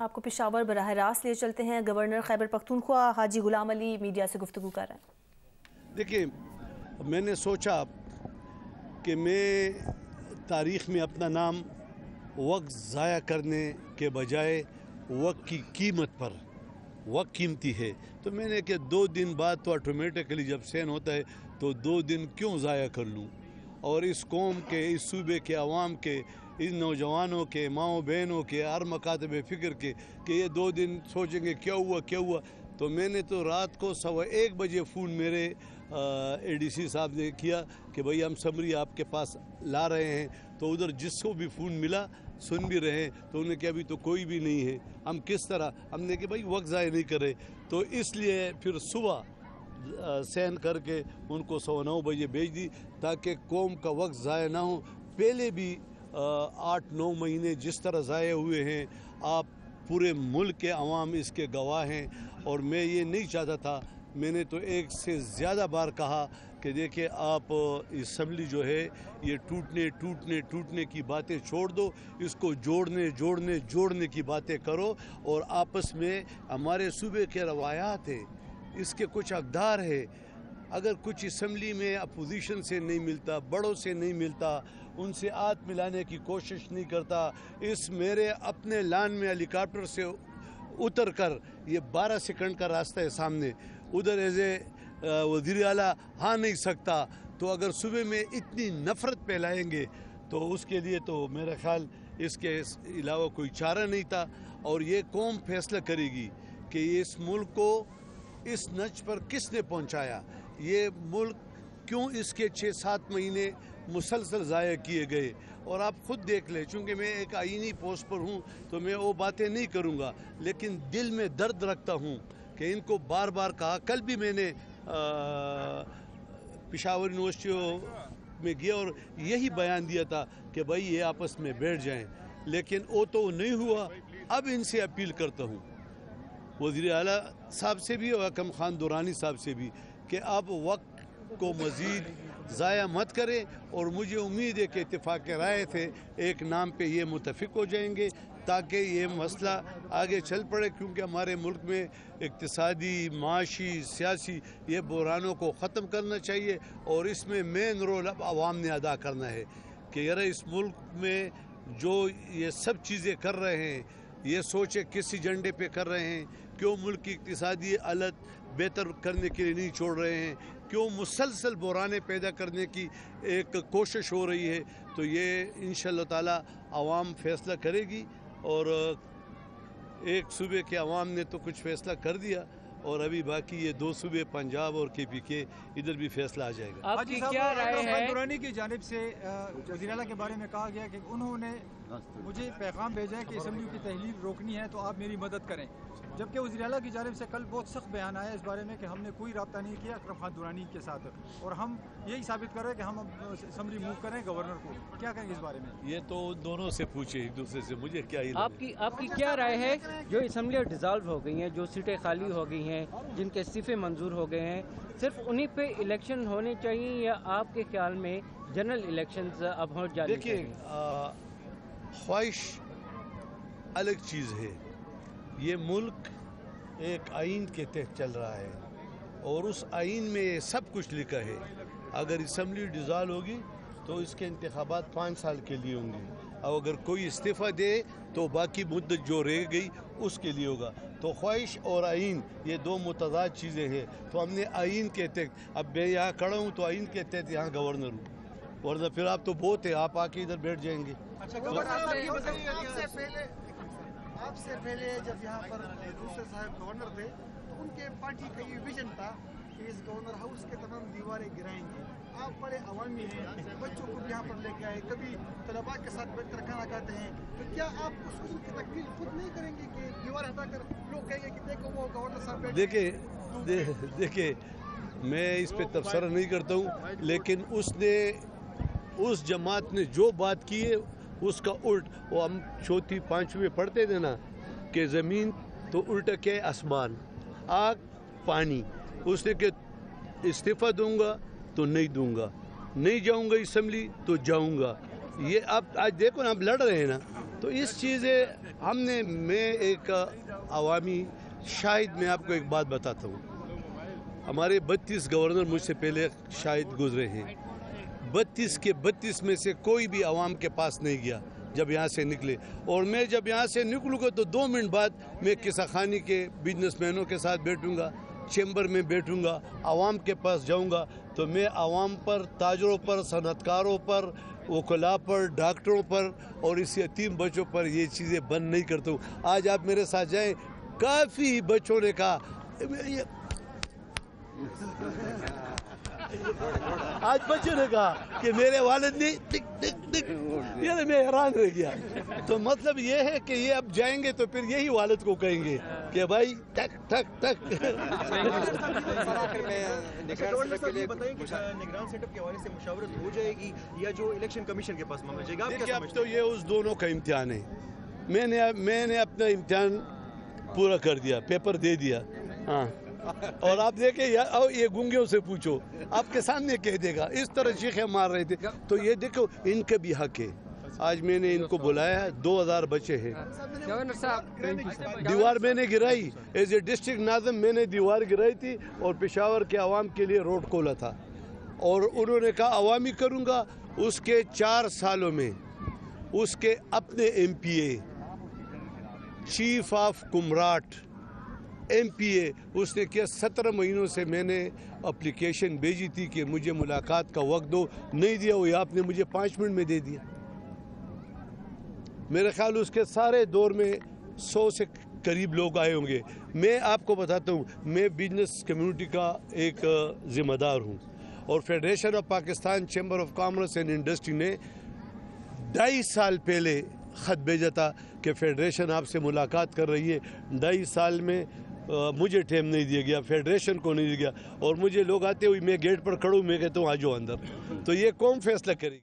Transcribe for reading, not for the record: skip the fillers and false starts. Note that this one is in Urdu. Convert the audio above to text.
آپ کو پشاور براہ راست لے چلتے ہیں۔ گورنر خیبر پختونخوا حاجی غلام علی میڈیا سے گفتگو کر رہے ہیں۔ دیکھیں، میں نے سوچا کہ میں تاریخ میں اپنا نام وقت ضائع کرنے کے بجائے وقت کی قیمت پر، وقت قیمتی ہے، تو میں نے کہ 2 دن بعد تو آٹومیٹکلی جب سین ہوتا ہے تو 2 دن کیوں ضائع کر لوں، اور اس قوم کے، اس صوبے کے عوام کے، ان نوجوانوں کے، ماؤں بہنوں کے، ہر مکاتب فکر کے، کہ یہ 2 دن سوچیں گے کیا ہوا۔ تو میں نے تو رات کو 1:15 بجے فون میرے اے ڈی سی صاحب نے کیا کہ بھئی ہم سمری آپ کے پاس لا رہے ہیں، تو ادھر جس کو بھی فون ملا سن بھی رہے ہیں، تو انہوں نے کہا ابھی تو کوئی بھی نہیں ہے، ہم کس طرح، ہم نے کہ بھئی وقت ضائع نہیں کرے، تو اس لیے پھر صبح سین کر کے ان کو 9:15 بجے بھیج دی تاکہ قوم کا وقت ضائع نہ ہو۔ پہلے بھی 8-9 مہینے جس طرح ضائع ہوئے ہیں، آپ پورے ملک کے عوام اس کے گواہ ہیں، اور میں یہ نہیں چاہتا تھا، میں نے تو ایک سے زیادہ بار کہا کہ دیکھیں آپ اسمبلی جو ہے یہ ٹوٹنے کی باتیں چھوڑ دو، اس کو جوڑنے کی باتیں کرو، اور آپس میں ہمارے صوبے کے روایات ہیں، اس کے کچھ اقدار ہے، اگر کچھ اسمبلی میں اپوزیشن سے نہیں ملتا، بڑوں سے نہیں ملتا، ان سے ہاتھ ملانے کی کوشش نہیں کرتا، اس میرے اپنے لان میں ہیلی کاپٹر سے اتر کر یہ 12 سیکنڈ کا راستہ ہے سامنے، ادھر ایز اے وزیر اعلیٰ نہیں سکتا، تو اگر صوبے میں اتنی نفرت پھیلائیں گے تو اس کے لیے تو میرا خیال اس کے علاوہ کوئی چارہ نہیں تھا، اور یہ قوم فیصلہ کرے گی کہ اس ملک کو اس نچ پر کس نے پہنچایا، یہ ملک کیوں اس کے 6-7 مہینے مسلسل ضائع کیے گئے، اور آپ خود دیکھ لیں، چونکہ میں ایک آئینی پوسٹ پر ہوں تو میں وہ باتیں نہیں کروں گا، لیکن دل میں درد رکھتا ہوں کہ ان کو بار بار کہا، کل بھی میں نے پشاور یونیورسٹی میں گیا اور یہی بیان دیا تھا کہ بھائی یہ آپس میں بیٹھ جائیں، لیکن وہ تو نہیں ہوا۔ اب ان سے اپیل کرتا ہوں، وزیر اعلیٰ صاحب سے بھی اور حکم خان دورانی صاحب سے بھی، کہ آپ وقت کو مزید ضائع مت کریں، اور مجھے امید ہے کہ اتفاق رائے تھے ایک نام پہ یہ متفق ہو جائیں گے تاکہ یہ مسئلہ آگے چل پڑے، کیونکہ ہمارے ملک میں اقتصادی، معاشی، سیاسی یہ بحرانوں کو ختم کرنا چاہیے، اور اس میں مین رول اب عوام نے ادا کرنا ہے کہ یار اس ملک میں جو یہ سب چیزیں کر رہے ہیں، یہ سوچے کس ایجنڈے پہ کر رہے ہیں، کیوں ملک کی اقتصادی حالت بہتر کرنے کے لیے نہیں چھوڑ رہے ہیں، کیوں مسلسل بحرانے پیدا کرنے کی ایک کوشش ہو رہی ہے، تو یہ انشاءاللہ تعالی عوام فیصلہ کرے گی، اور ایک صوبے کے عوام نے تو کچھ فیصلہ کر دیا، اور ابھی باقی یہ 2 صوبے پنجاب اور KPK ادھر بھی فیصلہ آ جائے گا۔ آپ کی کیا رائے ہے؟ دورانی کی جانب سے وزیر اعلیٰ کے بارے میں کہا گیا کہ انہوں نے مجھے پیغام بھیجا ہے کہ اسمبلی کی تحلیل روکنی ہے تو آپ میری مدد کریں، جبکہ وزیر اعلیٰ کی جانب سے کل بہت سخت بیان آیا اس بارے میں کہ ہم نے کوئی رابطہ نہیں کیا اکرم خان دورانی کے ساتھ، اور ہم یہی ثابت کر رہے ہیں کہ ہم اسمبلی موو کریں گورنر کو، کیا کہیں گے اس بارے میں؟ یہ تو دونوں سے پوچھے ایک دوسرے سے، مجھے کیا علم ہے۔ آپ کی کیا رائے ہے جو اسمبلیاں ڈیزالو ہو گئی ہیں، جو سیٹیں خالی ہو گئی ہیں، جن کے استعفے منظور ہو گئے ہیں، صرف انہی پہ الیکشن ہونے چاہیے، یا آپ کے خیال میں جنرل الیکشنز اب ہو جانے چاہیے؟ دیکھیں، خواہش الگ چیز ہے، یہ ملک ایک آئین کے تحت چل رہا ہے، اور اس آئین میں سب کچھ لکھا ہے، اگر اسمبلی ڈیزالو ہوگی تو اس کے انتخابات 5 سال کے لیے ہوں گے، اور اگر کوئی استعفیٰ دے تو باقی مدت جو رہ گئی اس کے لیے ہوگا، تو خواہش اور آئین یہ 2 متضاد چیزیں ہیں، تو ہم نے آئین کے تحت، اب میں یہاں کھڑا ہوں تو آئین کے تحت یہاں گورنر ہوں، ورنہ پھر آپ تو بہت ہے، آپ آ کے ادھر بیٹھ جائیں گے۔ آپ سے پہلے جب یہاں پر دوسرے صاحب گورنر تھے تو ان کے پارٹی کا یہ ویژن تھا کہ اس گورنر ہاؤس کے تمام دیواریں گرائیں گے، آپ بڑے عوامی ہیں، بچوں کو بھی یہاں پر لے کے آئے، کبھی طلباء کے ساتھ بیٹھ کر کھانا کھاتے ہیں، تو کیا آپ اس ویژن کی تکمیل خود نہیں کریں گے کہ دیوار ہٹا کر لوگ کہیں گے کہ دیکھو وہ گورنر صاحب بیٹھے؟ دیکھیں میں اس پہ تبصرہ نہیں کرتا ہوں، لیکن اس جماعت نے جو بات کی ہے اس کا الٹ، وہ ہم 4تھی 5ویں پڑھتے تھے نا کہ زمین تو الٹا کے آسمان، آگ پانی، اس نے کہ استعفیٰ دوں گا تو نہیں دوں گا، نہیں جاؤں گا اسمبلی تو جاؤں گا، یہ آپ آج دیکھو نا، آپ لڑ رہے ہیں نا، تو اس چیزیں ہم نے میں ایک عوامی شاید میں آپ کو ایک بات بتاتا ہوں، ہمارے 32 گورنر مجھ سے پہلے شاید گزرے ہیں، 32 کے 32 میں سے کوئی بھی عوام کے پاس نہیں گیا جب یہاں سے نکلے، اور میں جب یہاں سے نکلوں گا تو 2 منٹ بعد میں قصہ خانی کے بزنس مینوں کے ساتھ بیٹھوں گا، چیمبر میں بیٹھوں گا، عوام کے پاس جاؤں گا، تو میں عوام پر، تاجروں پر، صنعت کاروں پر، وکلاء پر، ڈاکٹروں پر اور اس یتیم بچوں پر یہ چیزیں بند نہیں کرتا ہوں۔ آج آپ میرے ساتھ جائیں، کافی بچوں نے کہا، آج بچوں نے کہا کہ میرے والد نے یہ میں حیران رہ گیا۔ تو مطلب یہ ہے کہ یہ اب جائیں گے تو پھر یہی والد کو کہیں گے کہ بھائی ٹک ٹک ٹک۔ نگران سیٹ اپ کے حوالے سے مشاورت ہو جائے گی یا جو الیکشن کمیشن کے پاس معاملہ جائے گا؟ دیکھیے اب تو یہ اس دونوں کا امتحان ہے، میں نے اپنا امتحان پورا کر دیا، پیپر دے دیا، ہاں، اور آپ دیکھیں یہ گونگیوں سے پوچھو، آپ کے سامنے کہہ دے گا، اس طرح چیخیں مار رہے تھے۔ تو یہ دیکھو ان کا بھی حق ہے، آج میں نے ان کو بلایا ہے، 2000 بچے ہیں، دیوار میں نے گرائی، ایز اے ڈسٹرکٹ ناظم میں نے دیوار گرائی تھی اور پشاور کے عوام کے لیے روڈ کھولا تھا، اور انہوں نے کہا عوامی کروں گا۔ اس کے 4 سالوں میں اس کے اپنے M P A, chief of کمراٹ ایم پی اے، اس نے کیا 17 مہینوں سے میں نے اپلیکیشن بھیجی تھی کہ مجھے ملاقات کا وقت دو، نہیں دیا، وہ آپ نے مجھے 5 منٹ میں دے دیا۔ میرے خیال اس کے سارے دور میں 100 سے قریب لوگ آئے ہوں گے۔ میں آپ کو بتاتا ہوں، میں بزنس کمیونٹی کا ایک ذمہ دار ہوں، اور federation of Pakistan chamber of commerce and industry نے 2.5 سال پہلے خط بھیجا تھا کہ فیڈریشن آپ سے ملاقات کر رہی ہے۔ 2.5 سال میں مجھے ٹائم نہیں دیا گیا، فیڈریشن کو نہیں دیا گیا، اور مجھے لوگ آتے ہوئے میں گیٹ پر کھڑا ہوں، میں کہتا ہوں آ جاؤ اندر۔ تو یہ قوم فیصلہ کرے گی۔